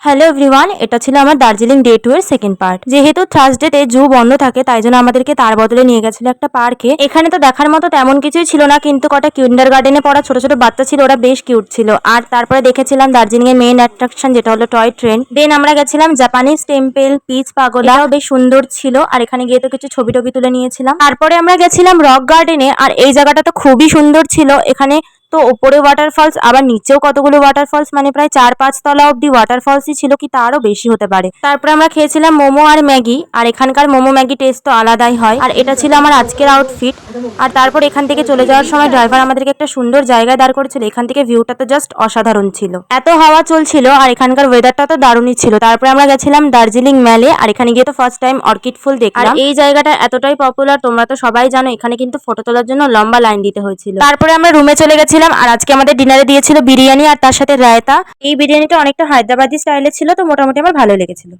Hello everyone, এটা ছিল আমার দার্জিলিং ডে 2 এর সেকেন্ড পার্ট। যেহেতু থার্সডেতে জু বন্ধ থাকে তাই জন্য আমাদেরকে তার বদলে নিয়ে গেছিল একটা পার্কে। এখানে তো দেখার মতো তেমন কিছুই ছিল না, কিন্তু কটা কিন্ডার গার্ডেনে পড়া ছোট ছোট বাচ্চা ছিল, ওরা বেশ কিউট ছিল। আর তারপরে দেখেছিলাম দার্জিলিং এর মেইন অ্যাট্রাকশন যেটা হলো টয় ট্রেন। দেন আমরা গেছিলাম জাপানিজ টেম্পল, পিচ পাগোডা, এটাও বেশ সুন্দর ছিল। আর এখানে গিয়ে তো কিছু ছবি টবি তুলে নিয়েছিলাম। তারপরে আমরা গেছিলাম রক গার্ডেনে, আর এই জায়গাটা তো খুবই সুন্দর ছিল। এখানে তো ওপরে ওয়াটারফলস, আবার নিচেও কতগুলো ওয়াটারফলস, মানে প্রায় 4-5 তলা অব্দি ওয়াটারফলসই ছিল, কি তারও বেশি হতে পারে। তারপরে আমরা খেয়েছিলাম মোমো আর ম্যাগি, আর এখানকার মোমো ম্যাগি টেস্ট তো আলাদাই হয়। আর এটা ছিল আমার আজকের আউটফিট। আর তারপর এখান থেকে চলে যাওয়ার সময় ড্রাইভার আমাদেরকে একটা সুন্দর জায়গায় দাঁড় করেছিল। এখান থেকে ভিউটা তো জাস্ট অসাধারণ ছিল, এত হাওয়া চলছিল, আর এখানকার ওয়েদারটা তো দারুণই ছিল। তারপরে আমরা গেছিলাম দার্জিলিং ম্যালে, আর এখানে গিয়ে তো ফার্স্ট টাইম অর্কিড ফুল দেখলাম। আর এই জায়গাটা এতটাই পপুলার, তোমরা তো সবাই জানো, এখানে কিন্তু ফটো তোলার জন্য লম্বা লাইন দিতে হয়েছিল। তারপরে আমরা রুমে চলে গেছিলাম, আর আজকে আমাদের ডিনারে দিয়েছিল বিরিয়ানি আর তার সাথে রায়তা। এই বিরিয়ানিটা অনেকটা হায়দ্রাবাদি স্টাইলে ছিল, তো মোটামুটি আমার ভালো লেগেছিল।